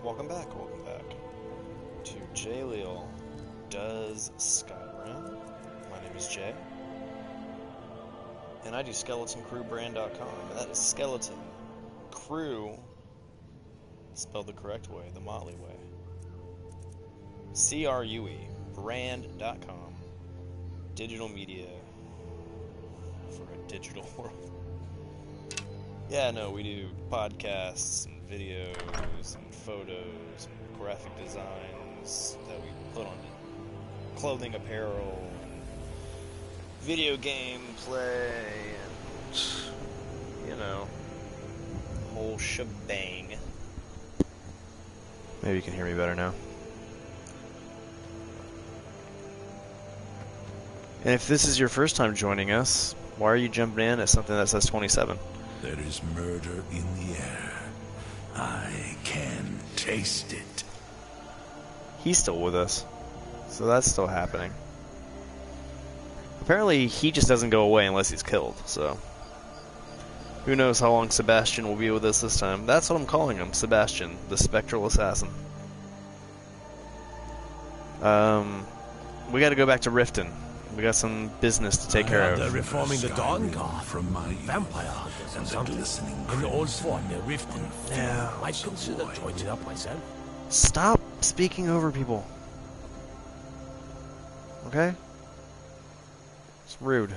welcome back to Leal Does Skyrim. My name is Jay, and I do SkeletonCrewBrand.com, and that is Skeleton Crew, spelled the correct way, the Motley way. CRUE, brand.com, digital media for a digital world. Yeah, no, we do podcasts and videos and photos and graphic designs that we put on clothing, apparel, and video game play, and, you know, the whole shebang. Maybe you can hear me better now. And if this is your first time joining us, why are you jumping in at something that says 27? There is murder in the air. I can taste it. He's still with us, so that's still happening. Apparently, he just doesn't go away unless he's killed, so... Who knows how long Sebastian will be with us this time. That's what I'm calling him, Sebastian, the Spectral Assassin. We gotta go back to Riften. We got some business to take care of. They're reforming the Dawn Guard from my vampire hunters and something. In the old fort near Riften. Yeah. I'd consider joining up myself. Stop speaking over people. Okay? It's rude.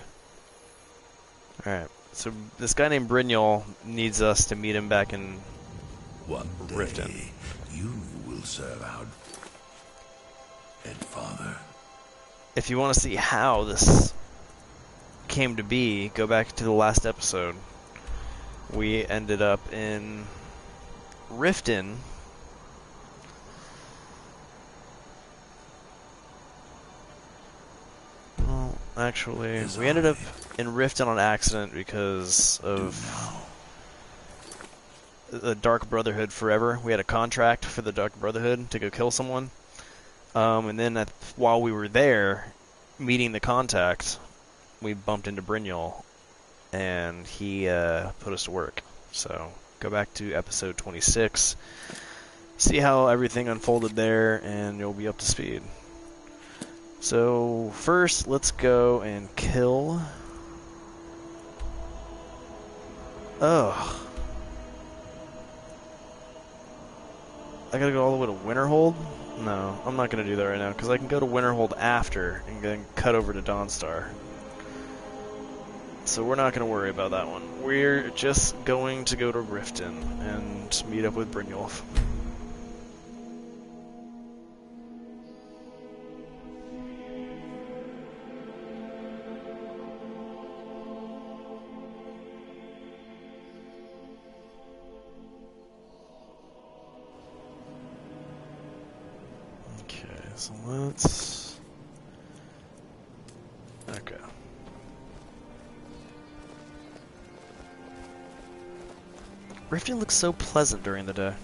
Alright, so this guy named Brynjolf needs us to meet him back in One day, Riften. you will serve our dead father. If you want to see how this came to be, go back to the last episode. We ended up in Riften. Well, actually, we ended up in Riften on accident because of the Dark Brotherhood Forever. We had a contract for the Dark Brotherhood to go kill someone. And then while we were there, meeting the contact, we bumped into Brynjolf, and he put us to work. So, go back to episode 26, see how everything unfolded there, and you'll be up to speed. So, first, let's go and kill... Ugh. I gotta go all the way to Winterhold? No, I'm not going to do that right now, because I can go to Winterhold after and then cut over to Dawnstar. So we're not going to worry about that one. We're just going to go to Riften and meet up with Brynjolf. So let's... Okay. Riften looks so pleasant during the day.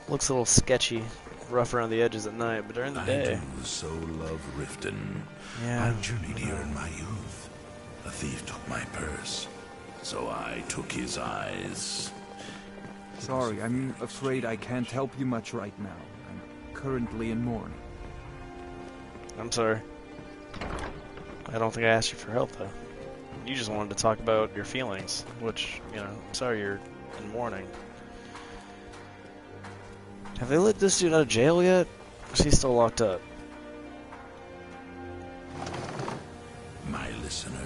Looks a little sketchy, rough around the edges at night, but during the day... I do so love Riften. Yeah, I journeyed here in my youth. A thief took my purse, so I took his eyes. Sorry, I'm afraid I can't help you much right now. I'm currently in mourning. I'm sorry. I don't think I asked you for help, though. You just wanted to talk about your feelings, which, you know, I'm sorry you're in mourning. Have they let this dude out of jail yet? Or is he still locked up? My listener.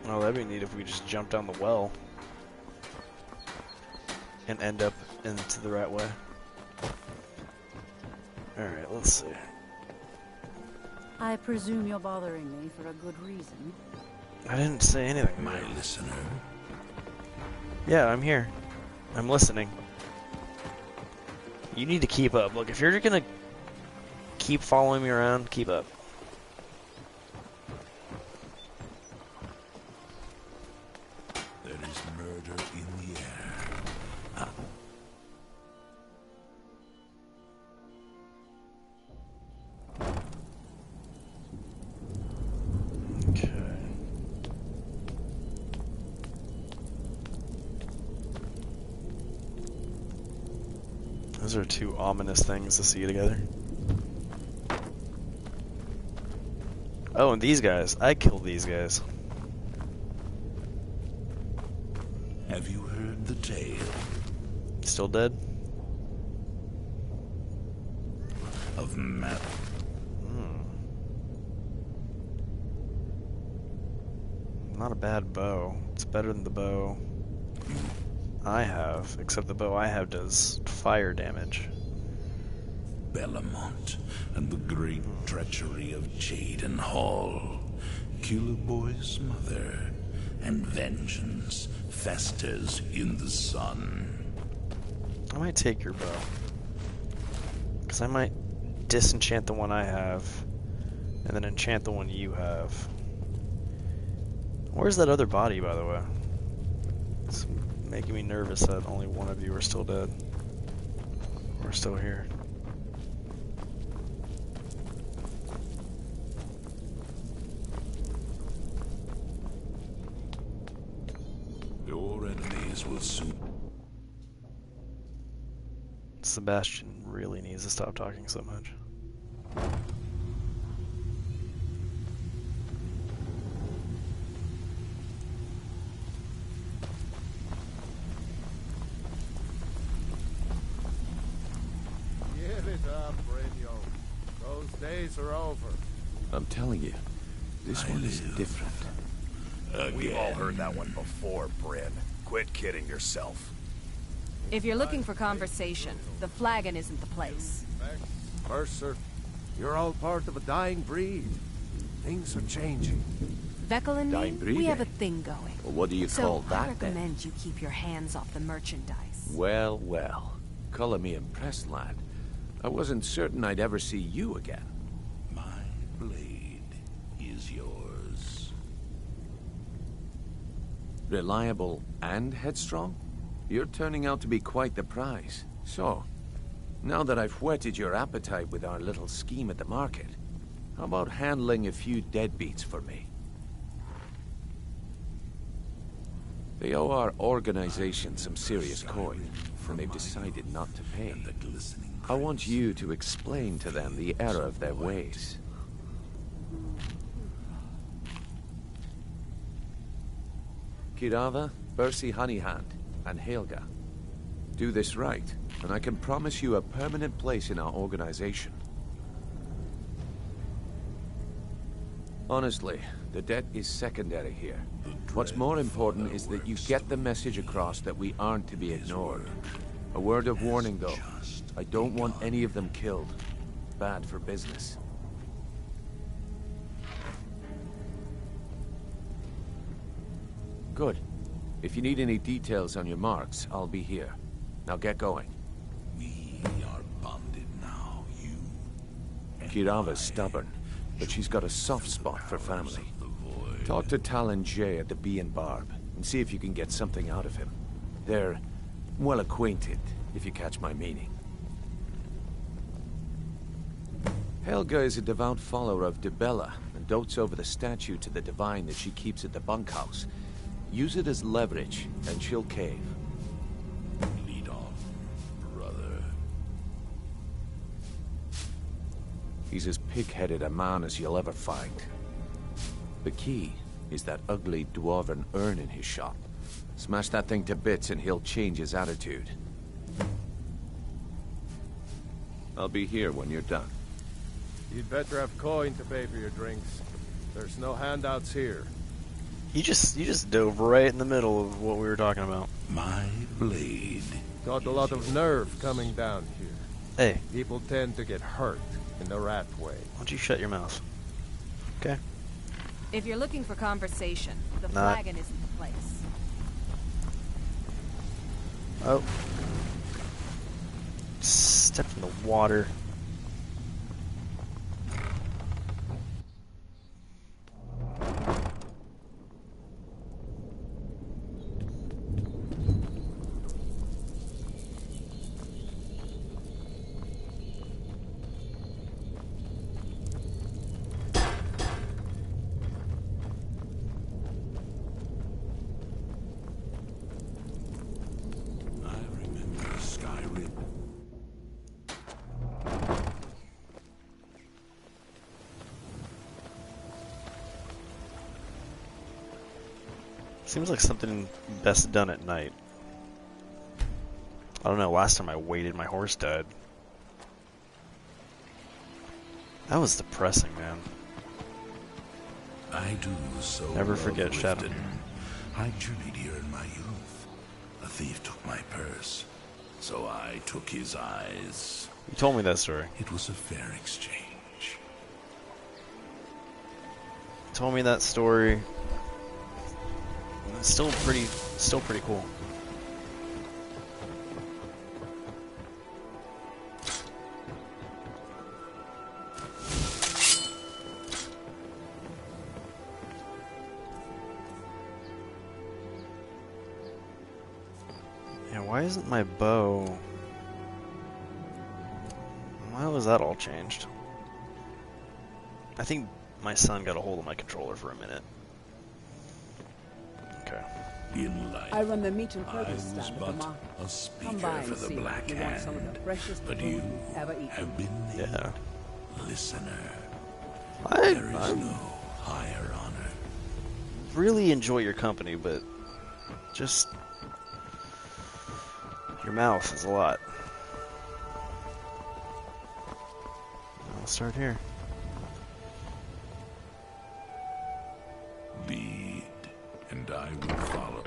Oh, that'd be neat if we just jump down the well and end up into the right way. Alright, let's see. I presume you're bothering me for a good reason. I didn't say anything. My listener. Yeah, I'm here. I'm listening. You need to keep up. Look, if you're gonna keep following me around, keep up. There is murder in the air. Okay. Those are two ominous things to see together. Oh, and these guys. I killed these guys. Have you heard the tale Still dead? of Matt? Not a bad bow. It's better than the bow I have, except the bow I have does fire damage. Bellamont and the great treachery of Jaden Hall. Killer Boy's mother, and vengeance festers in the sun. I might take your bow. Because I might disenchant the one I have, and then enchant the one you have. Where's that other body, by the way? It's making me nervous that only one of you are still dead. We're still here. Your enemies will soon. Sebastian really needs to stop talking so much. Give it up, Brynjolf. Those days are over. I'm telling you, this one is different. We've all heard that one before, Bryn. Quit kidding yourself. If you're looking for conversation, the flagon isn't the place. Mercer, you're all part of a dying breed. Things are changing. Vekel and Dying me, breed, we have eh? a thing going. Well, what do you call So I that, then? recommend you keep your hands off the merchandise. Well, well. Color me impressed, lad. I wasn't certain I'd ever see you again. My blade is yours. Reliable and headstrong? You're turning out to be quite the prize. So, now that I've whetted your appetite with our little scheme at the market, how about handling a few deadbeats for me? They owe our organization some serious coin, and they've decided not to pay. And the glistening I want you to explain to them the error of their ways. Kirava, Bersi Honeyhand, and Helga. Do this right, and I can promise you a permanent place in our organization. Honestly, the debt is secondary here. What's more important is that you get the message across that we aren't to be ignored. A word of warning, though. I don't want any of them killed. Bad for business. Good. If you need any details on your marks, I'll be here. Now get going. We are bonded now, you. and Kirava's I. stubborn, but she's got a soft spot for family. Of the void. Talk to Talon Jay at the Bee and Barb, and see if you can get something out of him. They're well acquainted, if you catch my meaning. Helga is a devout follower of Dibella, and dotes over the statue to the divine that she keeps at the bunkhouse. Use it as leverage, and she'll cave. Lead on, brother. He's as pig-headed a man as you'll ever find. The key is that ugly dwarven urn in his shop. Smash that thing to bits and he'll change his attitude. I'll be here when you're done. You'd better have coin to pay for your drinks. There's no handouts here. You just dove right in the middle of what we were talking about. My blade. Got a lot of nerve coming down here. Hey, People tend to get hurt in the rat way. why don't you shut your mouth? Okay. If you're looking for conversation, the Not- flagon isn't the place. Oh. Step in the water. I remember Skyrim. Seems like something best done at night. I don't know, last time I waited, my horse died. That was depressing, man. I do so Never love forget Shadow. Riften. I journeyed here in my youth. A thief took my purse, so I took his eyes. You told me that story. It was a fair exchange. You told me that story. It's still pretty cool. Yeah, why isn't my bow... Why was that all changed? I think my son got a hold of my controller for a minute. Okay. In life, I run the meat and I produce was stand at the but market. a Come speaker by for and the see Black if you want some of the Hand. freshest But food you you've ever eaten. have been the Yeah. listener. I There is no higher honor. really enjoy your company, but just... Your mouth is a lot. I'll start here. Lead, and I will follow.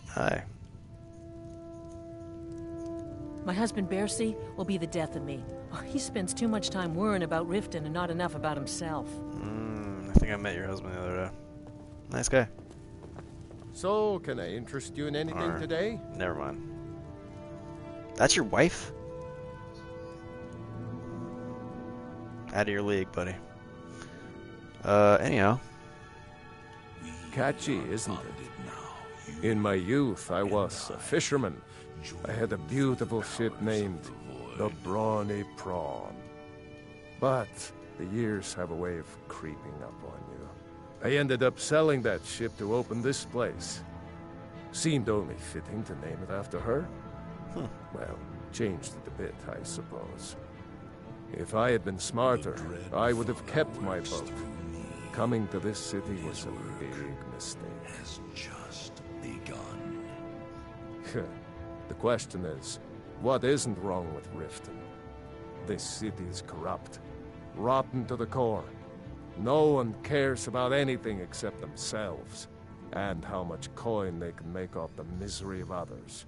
Hi. My husband Bercy will be the death of me. Oh, he spends too much time worrying about Riften and not enough about himself. I think I met your husband the other day. Nice guy. So, can I interest you in anything Or- today? Never mind. That's your wife? Out of your league, buddy. Anyhow. Catchy, isn't it? In my youth, I was a fisherman. I had a beautiful ship named the Brawny Prawn. But the years have a way of creeping up on you. I ended up selling that ship to open this place. Seemed only fitting to name it after her. Well, changed it a bit, I suppose. If I had been smarter, I would have kept my boat. Coming to this city was a big mistake. Has just begun. The question is, what isn't wrong with Riften? This city is corrupt, rotten to the core. No one cares about anything except themselves, and how much coin they can make off the misery of others.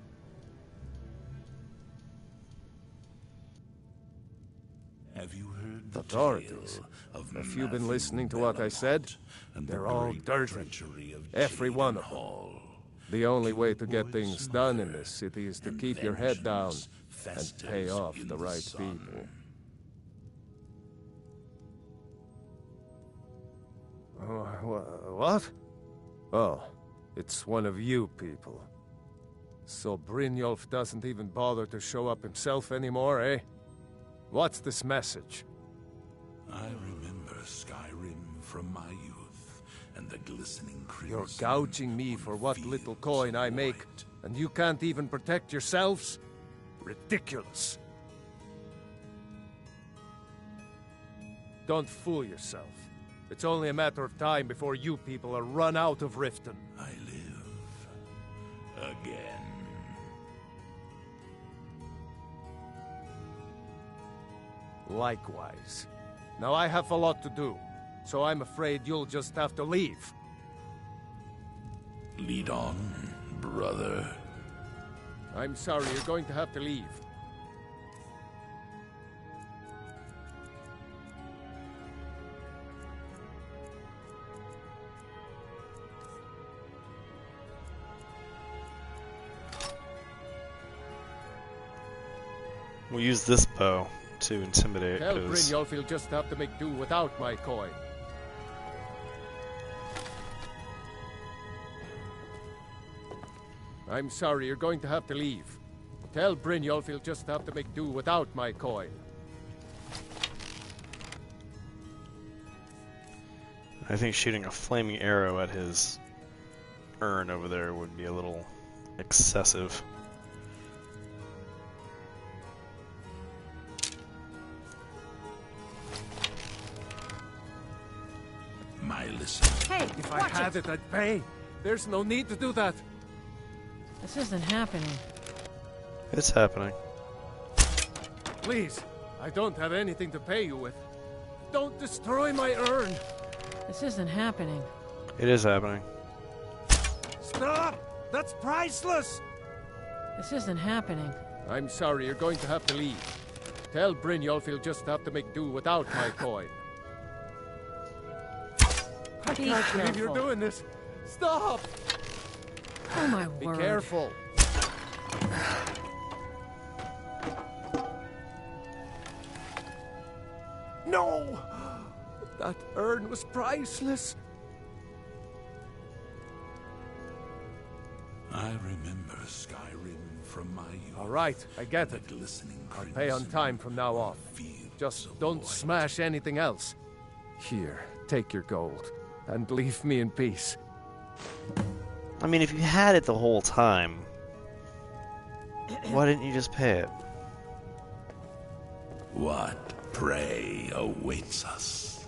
Have you heard the Authorities. tale of Have you been Matthew listening to what I Bellamont said? and the They're all great dirty. treachery of Every Jade one and of them. Hall? The only way to get Boy's things done in mother this city is to and keep your head down vengeance and festers pay off in the right sun. people. What? Oh, it's one of you people. So Brynjolf doesn't even bother to show up himself anymore, eh? What's this message? I remember Skyrim from my youth, and the glistening crimson. You're gouging me for what little coin I make, and you can't even protect yourselves? Ridiculous. Don't fool yourself. It's only a matter of time before you people are run out of Riften. I live again. Likewise. Now I have a lot to do, so I'm afraid you'll just have to leave. Lead on, brother. I'm sorry, you're going to have to leave. We'll use this bow to intimidate. Tell 'Cause Brynjolf he'll just have to make do without my coin. I'm sorry, you're going to have to leave. Tell Brynjolf he'll just have to make do without my coin. I think shooting a flaming arrow at his urn over there would be a little excessive. isn't... had it, I'd pay. There's no need to do that. This isn't happening. It's happening. Please, I don't have anything to pay you with. Don't destroy my urn. This isn't happening. It is happening. Stop! That's priceless! This isn't happening. I'm sorry, you're going to have to leave. Tell Brynjolf he'll just have to make do without my coin. I Be can't believe you're careful. doing this. Stop! Oh my Be word. careful. No! That urn was priceless. I remember Skyrim from my youth. All right, I get it. Glistening I'll pay on time from now on. Just don't smash anything else. Here, take your gold, and leave me in peace. I mean, if you had it the whole time, why didn't you just pay it? What prey awaits us?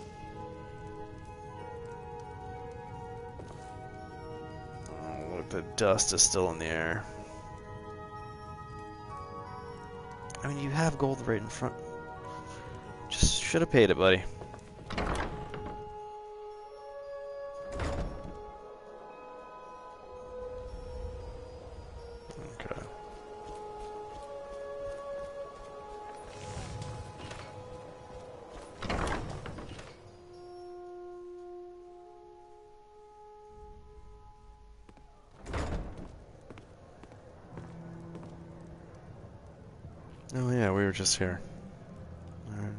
Oh, look, the dust is still in the air. I mean, you have gold right in front. Just should have paid it, buddy. Okay. Oh yeah, we were just here. Alright.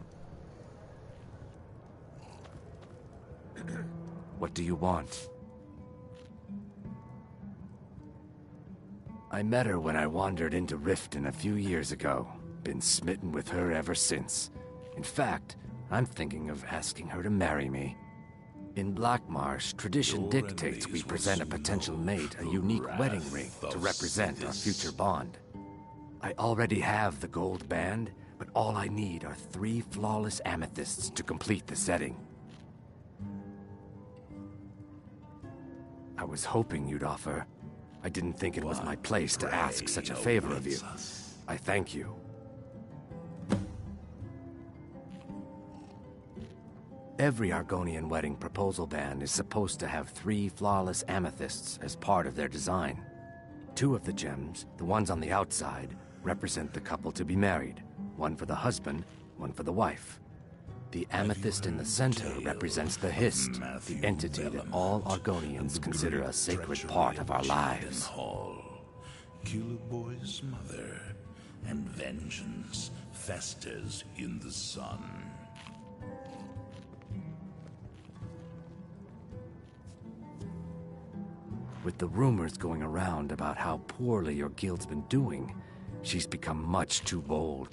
What do you want? I met her when I wandered into Riften a few years ago. Been smitten with her ever since. In fact, I'm thinking of asking her to marry me. In Blackmarsh, tradition dictates we present a potential mate a unique wedding ring to represent our future bond. I already have the gold band, but all I need are 3 flawless amethysts to complete the setting. I was hoping you'd offer. I didn't think it was my place to ask such a favor of you. I thank you. Every Argonian wedding proposal band is supposed to have 3 flawless amethysts as part of their design. 2 of the gems, the ones on the outside, represent the couple to be married. One for the husband, one for the wife. The amethyst in the center represents the Hist, the entity that all Argonians consider a sacred part of our lives. Boy's mother, and vengeance festers in the sun. With the rumors going around about how poorly your guild's been doing, she's become much too bold.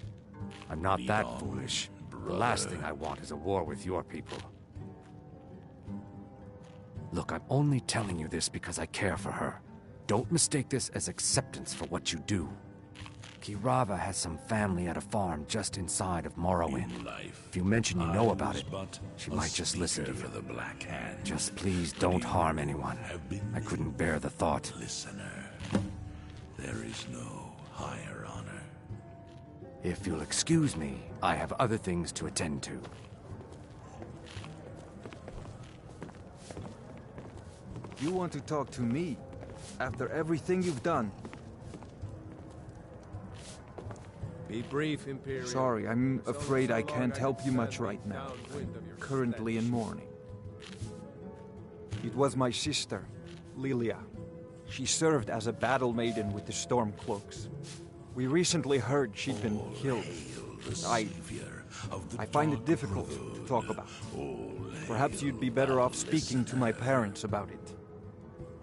I'm not that foolish. The last thing I want is a war with your people. Look, I'm only telling you this because I care for her. Don't mistake this as acceptance for what you do. Kirava has some family at a farm just inside of Morrowind. If you mention you know about it, she might just listen to you. Just please don't harm anyone. I couldn't bear the thought. Listener, there is no higher honor. If you'll excuse me, I have other things to attend to. You want to talk to me? After everything you've done? Be brief, Imperial. Sorry, I'm afraid I can't help you much right now. I'm currently in mourning. It was my sister, Leal. She served as a battle maiden with the Stormcloaks. We recently heard she'd been killed. I find it difficult to talk about. Perhaps you'd be better off speaking to my parents about it.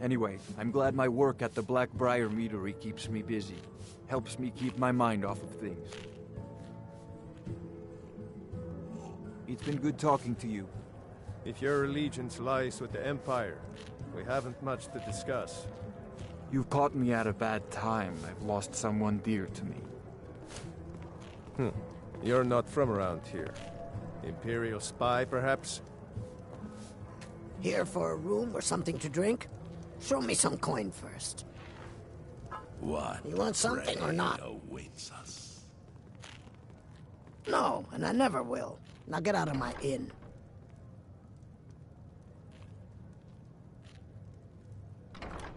Anyway, I'm glad my work at the Blackbriar Meadery keeps me busy. Helps me keep my mind off of things. It's been good talking to you. If your allegiance lies with the Empire, we haven't much to discuss. You've caught me at a bad time. I've lost someone dear to me. You're not from around here. Imperial spy, perhaps? Here for a room or something to drink? Show me some coin first. What You want something or not? awaits us? No, and I never will. Now get out of my inn.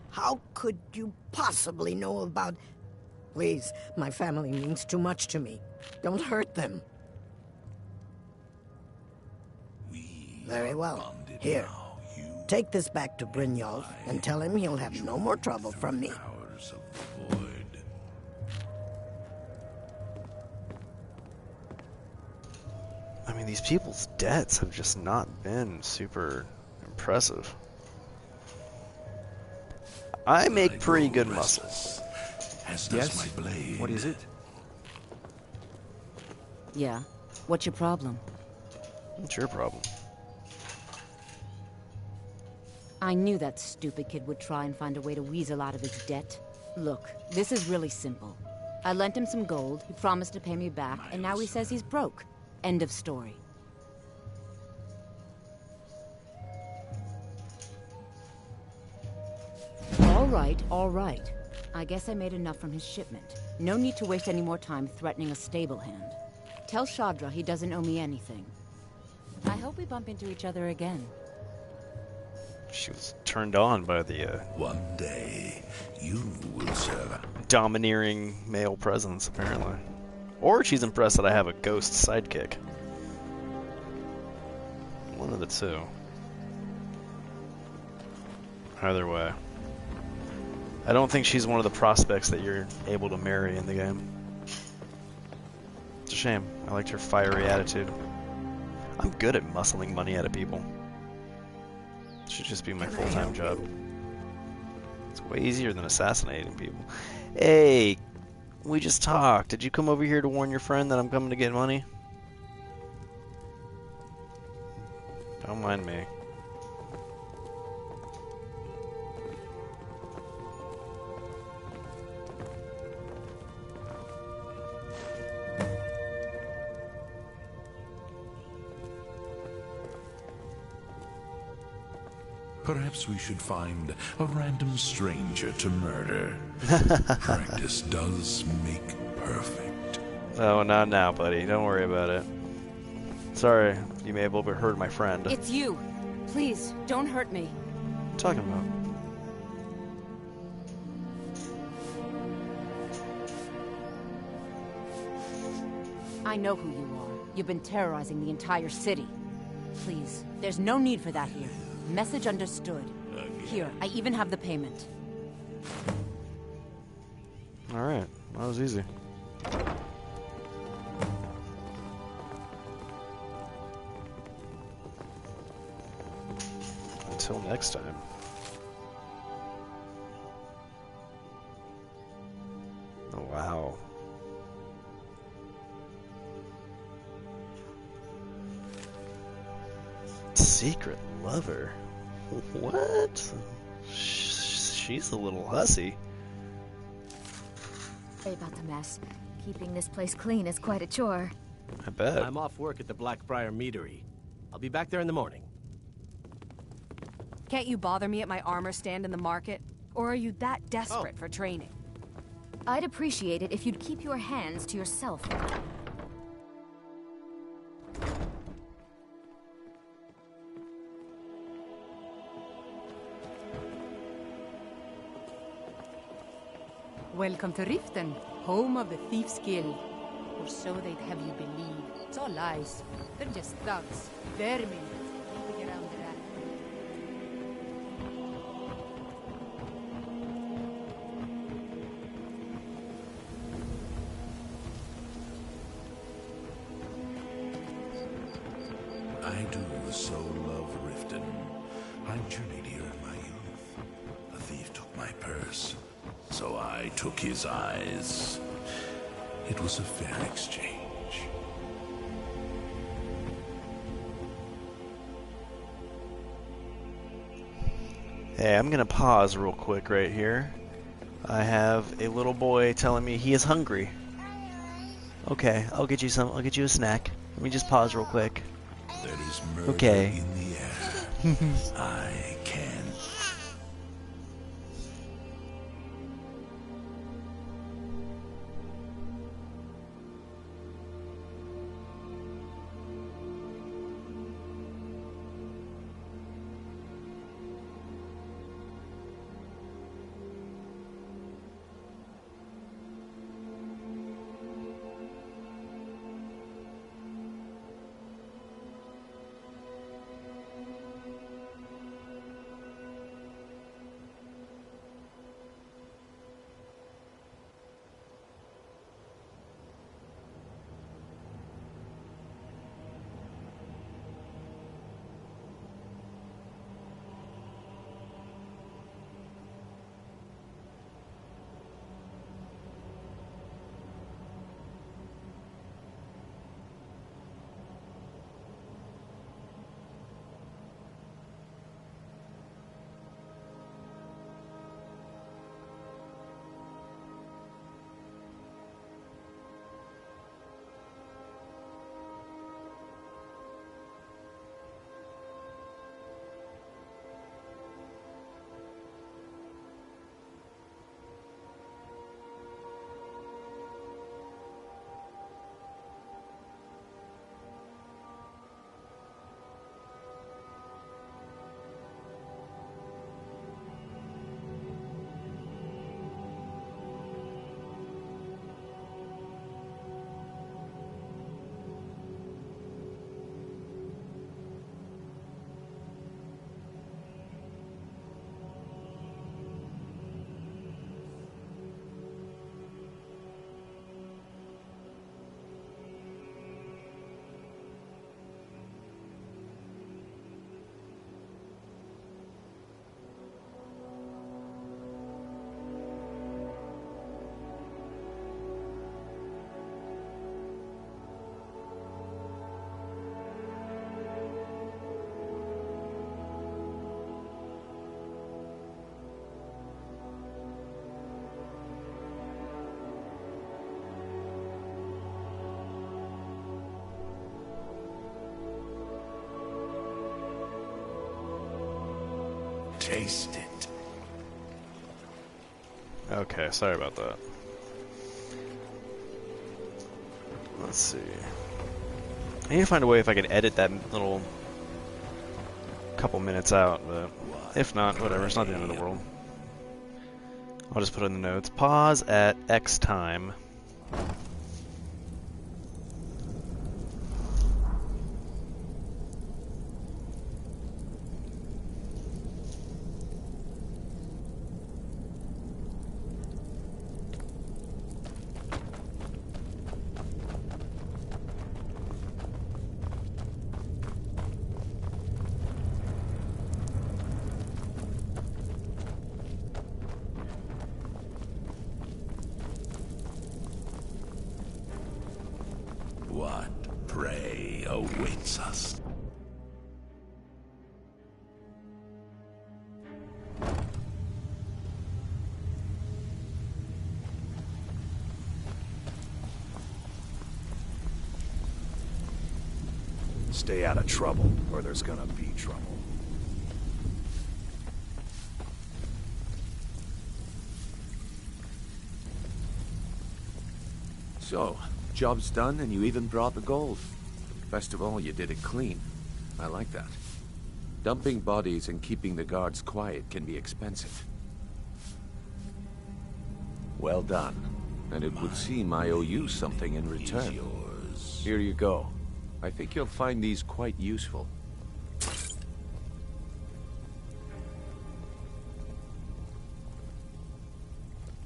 How could you possibly know about... Please, my family means too much to me. Don't hurt them. Very well. Here, take this back to Brynjolf and tell him he'll have no more trouble from me. Powers of the void. I mean, these people's debts have just not been super impressive. I make pretty good muscles. Yes? What is it? Yeah. What's your problem? What's your problem? I knew that stupid kid would try and find a way to weasel out of his debt. Look, this is really simple. I lent him some gold, he promised to pay me back, and now he says he's broke. End of story. All right. I guess I made enough from his shipment. No need to waste any more time threatening a stable hand. Tell Shadra he doesn't owe me anything. I hope we bump into each other again. She was turned on by the One day, you will serve. domineering male presence, apparently. Or she's impressed that I have a ghost sidekick. One of the two. Either way. I don't think she's one of the prospects that you're able to marry in the game. It's a shame. I liked her fiery attitude. I'm good at muscling money out of people. It should just be my full-time job. It's way easier than assassinating people. Hey, we just talked. Did you come over here to warn your friend that I'm coming to get money? Don't mind me. Perhaps we should find a random stranger to murder. Practice does make perfect. Oh, not now, buddy. Don't worry about it. Sorry, you may have overheard my friend. It's you. Please, don't hurt me. What are you talking about? I know who you are. You've been terrorizing the entire city. Please, there's no need for that here. Message understood. Here, I even have the payment. Alright, that was easy. Until next time. Oh, wow. Secret lover? What? She's a little hussy. Sorry about the mess. Keeping this place clean is quite a chore. I bet. I'm off work at the Blackbriar Meadery. I'll be back there in the morning. Can't you bother me at my armor stand in the market? Or are you that desperate for training? I'd appreciate it if you'd keep your hands to yourself. Welcome to Riften, home of the Thieves Guild. Or so they'd have you believe. It's all lies. They're just thugs. Vermin. Moving around the rack. I do so love Riften. I journeyed here in my youth. A thief took my purse, so I took his eyes. It was a fair exchange. Hey, I'm gonna pause real quick right here. I have a little boy telling me he is hungry. Okay, I'll get you a snack. Let me just pause real quick. There is murder Okay. in the air. I can. Taste it. Okay, sorry about that. Let's see. I need to find a way if I can edit that little couple minutes out, but if not, whatever, it's not the end of the world. I'll just put it in the notes. Pause at X time. What prey awaits us? Stay out of trouble, or there's gonna be trouble. So, job's done and you even brought the gold. Best of all, you did it clean. I like that. Dumping bodies and keeping the guards quiet can be expensive. Well done. And it would seem I owe you something in return. Here you go. I think you'll find these quite useful.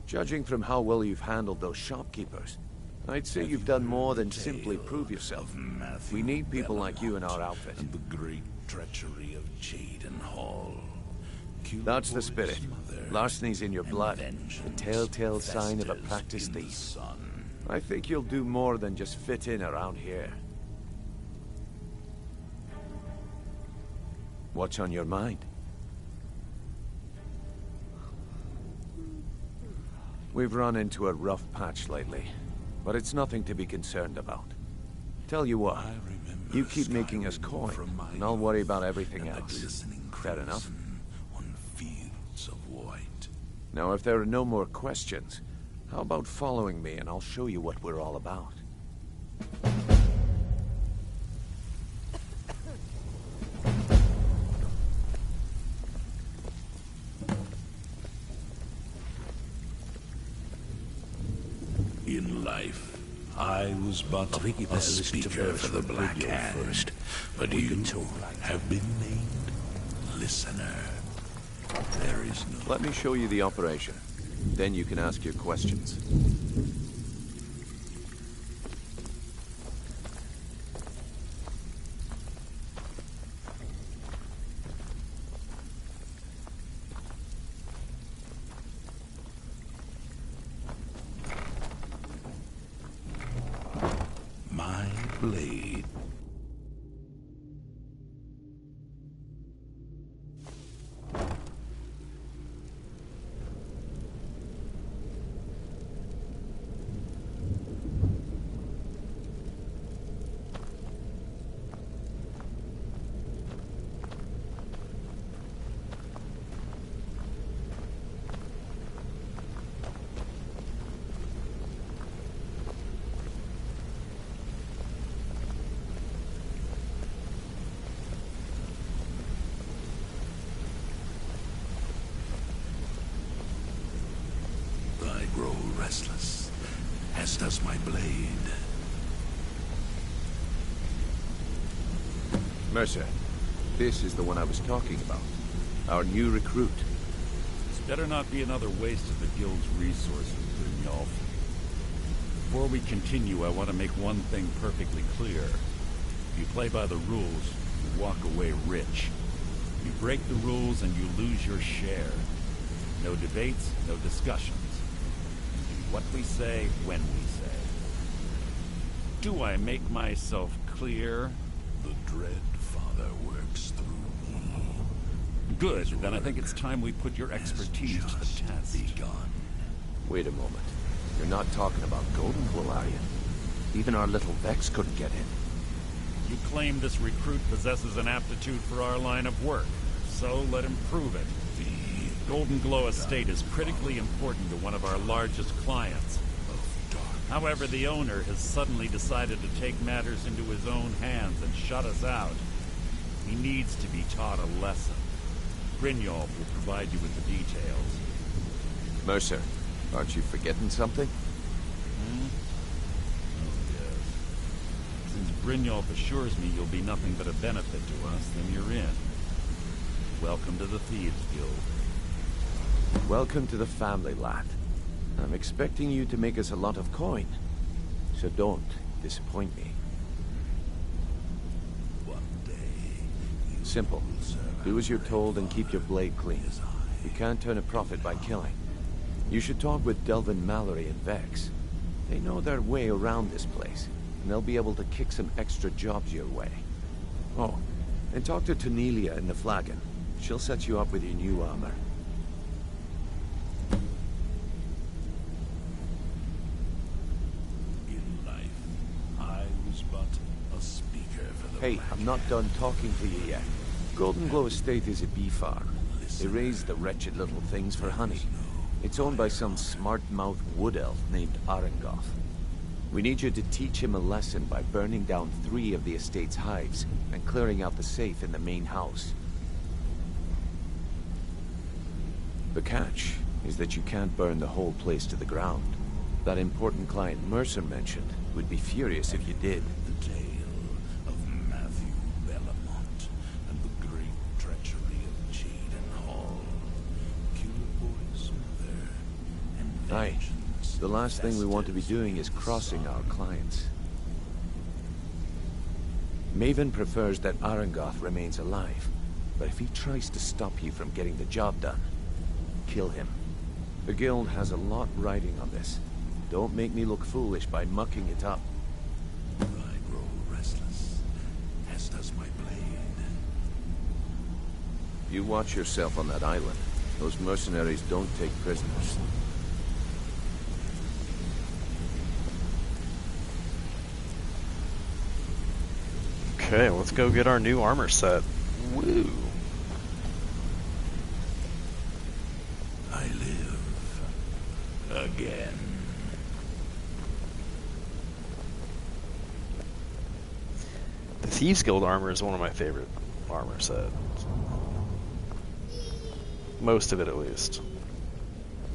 Judging from how well you've handled those shopkeepers, I'd say you've done more than simply prove yourself. We need people like you in our outfit. And the great treachery of Jaden Hall. That's the spirit. Larceny's in your blood. The telltale sign of a practiced thief. I think you'll do more than just fit in around here. What's on your mind? We've run into a rough patch lately, but it's nothing to be concerned about. Tell you what, You keep making us coin, and I'll worry about everything else. Fair enough? On fields of white. Now, if there are no more questions, how about following me and I'll show you what we're all about? In life, I was but a speaker for the Black Hand, but you have been named listener. There is no... Let me show you the operation. Then you can ask your questions. My blade. I grow restless, as does my blade. Mercer, this is the one I was talking about. Our new recruit. This better not be another waste of the Guild's resources, Brynjolf. Before we continue, I want to make one thing perfectly clear. If you play by the rules, you walk away rich. You break the rules and you lose your share. No debates, no discussions. Do what we say, when we say. Do I make myself clear? The Dread Father works through me. Good, then I think it's time we put your expertise to the test. Begun. Wait a moment. You're not talking about Goldenglow, are you? Even our little Vex couldn't get in. You claim this recruit possesses an aptitude for our line of work, so let him prove it. The Goldenglow estate is critically important to one of our largest clients. However, the owner has suddenly decided to take matters into his own hands and shut us out. He needs to be taught a lesson. Brynjolf will provide you with the details. Mercer, aren't you forgetting something? Hmm? Oh, yes. Since Brynjolf assures me you'll be nothing but a benefit to us, then you're in. Welcome to the Thieves Guild. Welcome to the family, lad. I'm expecting you to make us a lot of coin. So don't disappoint me. One day, Simple. Do as you're told and keep your blade clean. You can't turn a profit by killing. You should talk with Delvin Mallory and Vex. They know their way around this place, and they'll be able to kick some extra jobs your way. Oh, and talk to Tonelia in the Flagon. She'll set you up with your new armor. in life, I was but a speaker for the Hey, Black I'm not done talking to you yet. Goldenglow Estate is a bee farm. They raise the wretched little things for honey. It's owned by some smart-mouthed wood elf named Arengoth. We need you to teach him a lesson by burning down 3 of the estate's hives and clearing out the safe in the main house. The catch is that you can't burn the whole place to the ground. That important client Mercer mentioned would be furious if you did. The tale of Matthew Bellamont and the great treachery of Jaden Hall. Killer Boy's mother and Aye. vengeance. The last thing we want to be doing is crossing our clients. Maven prefers that Arengoth remains alive, but if he tries to stop you from getting the job done, kill him. The guild has a lot riding on this. Don't make me look foolish by mucking it up. I grow restless, as does my blade. You watch yourself on that island. Those mercenaries don't take prisoners. Okay, let's go get our new armor set. Woo! I live again. The Thieves Guild armor is one of my favorite armor sets. Most of it, at least.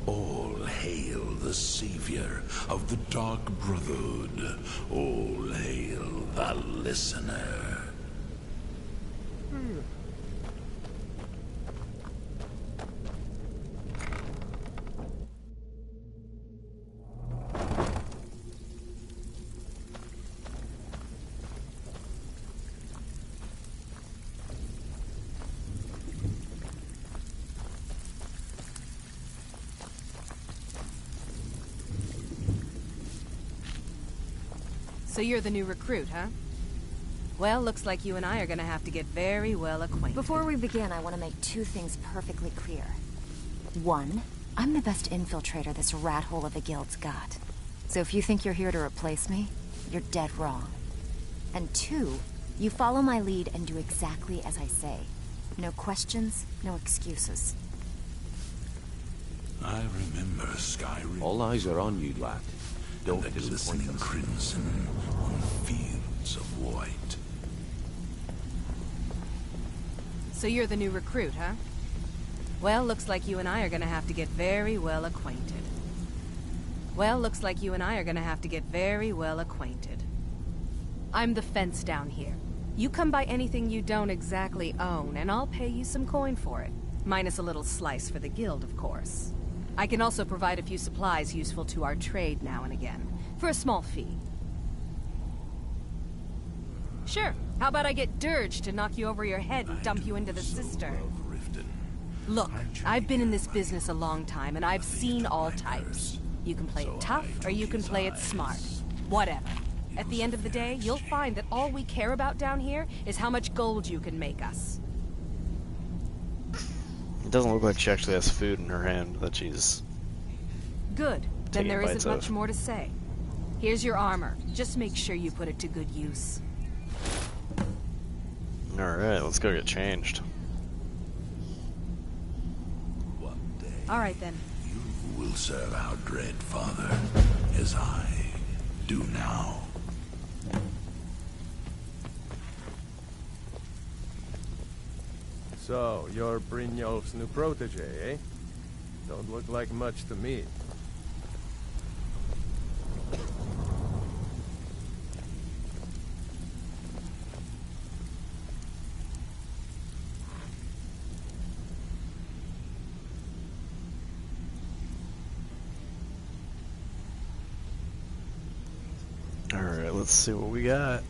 All hail the savior of the Dark Brotherhood. All hail the listener. So you're the new recruit, huh? Well, looks like you and I are gonna have to get very well acquainted. Before we begin, I want to make two things perfectly clear. One, I'm the best infiltrator this rat hole of a guild's got. So if you think you're here to replace me, you're dead wrong. And two, you follow my lead and do exactly as I say. No questions, no excuses. I remember Skyrim. All eyes are on you, lad. Don't and the disappoint glistening us. crimson on fields of white. So you're the new recruit, huh? Well, looks like you and I are gonna have to get very well acquainted. I'm the fence down here. You come by anything you don't exactly own, and I'll pay you some coin for it. Minus a little slice for the guild, of course. I can also provide a few supplies useful to our trade now and again, for a small fee. Sure, how about I get Dirge to knock you over your head and dump you into the cistern? Look, I've been in this business a long time, and I've seen all types. You can play it tough, or you can play it smart. Whatever. At the end of the day, you'll find that all we care about down here is how much gold you can make us. It doesn't look like she actually has food in her hand that she's... Good. Then taking there bites isn't much of. more to say. Here's your armor. Just make sure you put it to good use. Alright, let's go get changed. Alright then. You will serve our dread father, as I do now. So, you're Brynjolf's new protege, eh? Don't look like much to me. Alright, let's see what we got.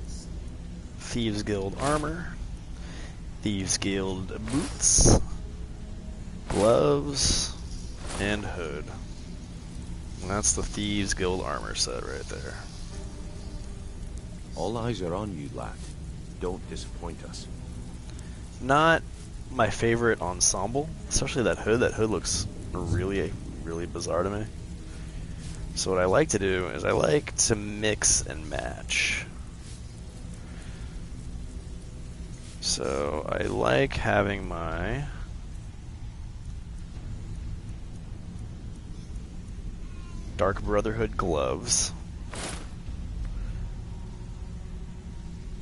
Thieves Guild armor. Thieves Guild boots. Gloves. And hood. And that's the Thieves Guild armor set right there. All eyes are on you, lad. Don't disappoint us. Not my favorite ensemble, especially that hood. That hood looks really, really bizarre to me. So what I like to do is I like to mix and match. So I like having my Dark Brotherhood gloves.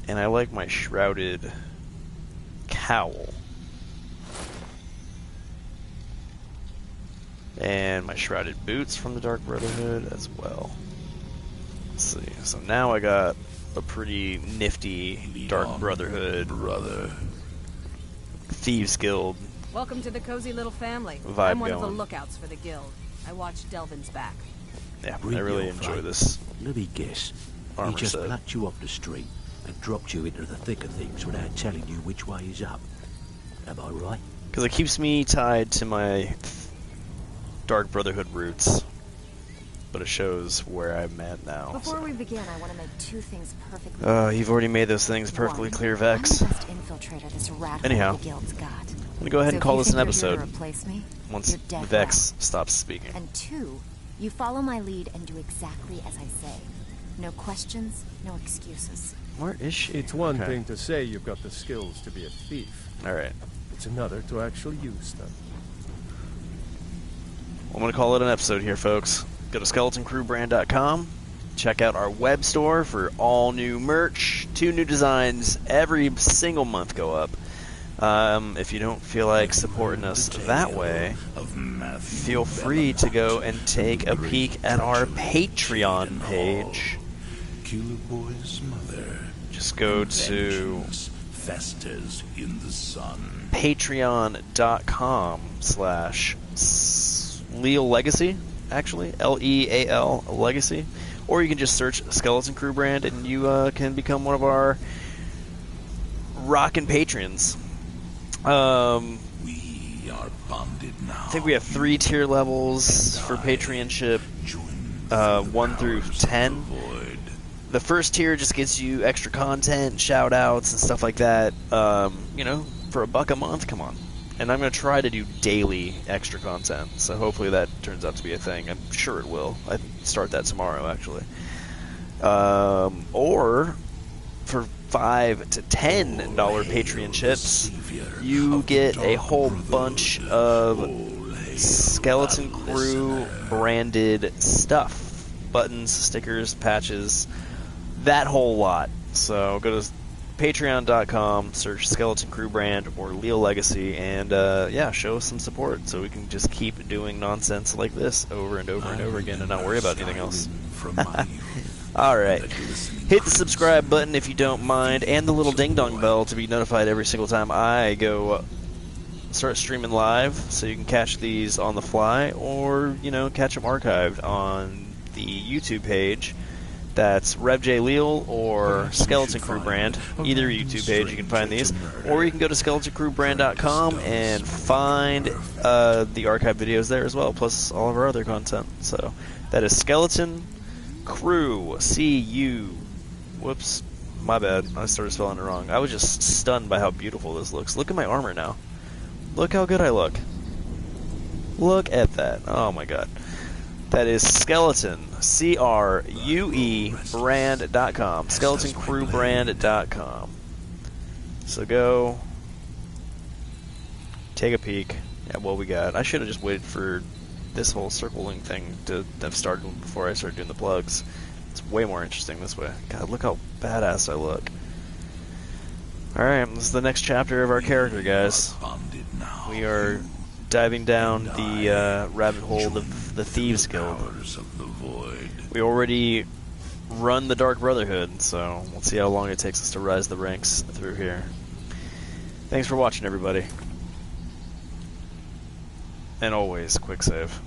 And I like my shrouded cowl. And my shrouded boots from the Dark Brotherhood as well. Let's see. So now I got a pretty nifty Dark Brotherhood Thieves Guild. Welcome to the cozy little family. Vibe I'm one of the going. lookouts for the guild. I watch Delvin's back. Yeah, I really enjoy this Let me guess. He armor just set. plucked you off the street and dropped you into the thick of things without telling you which way is up. Am I right? Because it keeps me tied to my Dark Brotherhood roots. But it shows where I'm at now. Before we begin, I want to make two things perfectly clear. You've already made those things perfectly clear, Vex. I'm the best infiltrator this rat Anyhow, hole the guild's got. I'm gonna go ahead and So if call you this an think you're here episode to replace me, once you're dead Vex stops speaking. And two, you follow my lead and do exactly as I say. No questions, no excuses. Where is she? It's one thing to say you've got the skills to be a thief. Alright. It's another to actually use them. I'm going to call it an episode here, folks. Go to SkeletonCrewBrand.com. Check out our web store for all new merch. 2 new designs every single month go up. If you don't feel like supporting us that way, feel free to go and take a peek at our Patreon page. Just go to patreon.com/Leal Legacy, actually, Leal Legacy. Or you can just search Skeleton Crew Brand and you can become one of our rockin' patrons. We are bonded now. I think we have 3 tier levels for Patreonship, 1 through 10. The first tier just gets you extra content, shout outs, and stuff like that. You know, for $1 a month, come on. And I'm going to try to do daily extra content, so hopefully that turns out to be a thing. I'm sure it will. I start that tomorrow, actually. Or for $5 to $10 Patreon chips, you get a whole bunch of Skeleton Crew branded stuff. Buttons, stickers, patches, that whole lot. So go to patreon.com, search Skeleton Crew Brand or Leal Legacy, and yeah, show us some support so we can just keep doing nonsense like this over and over and over again and not worry about anything else. Alright, hit the subscribe button if you don't mind, and the little ding-dong bell to be notified every single time I go start streaming live, so you can catch these on the fly, or, you know, catch them archived on the YouTube page. That's RevJ Leal or Skeleton Crew Brand. Either YouTube page you can find these, or you can go to SkeletonCrewBrand.com and find the archive videos there as well, plus all of our other content. So that is Skeleton Crew, C-U. Whoops, my bad. I started spelling it wrong. I was just stunned by how beautiful this looks. Look at my armor now. Look how good I look. Look at that. Oh my god. That is Skeleton, C-R-U-E, brand.com. SkeletonCrewBrand.com. So go take a peek at what we got. I should have just waited for this whole circling thing to have started before I started doing the plugs. It's way more interesting this way. God, look how badass I look. Alright, this is the next chapter of our character, guys. We are diving down the rabbit hole of the Thieves Guild. We already run the Dark Brotherhood, so we'll see how long it takes us to rise the ranks through here. Thanks for watching, everybody. And always, quick save.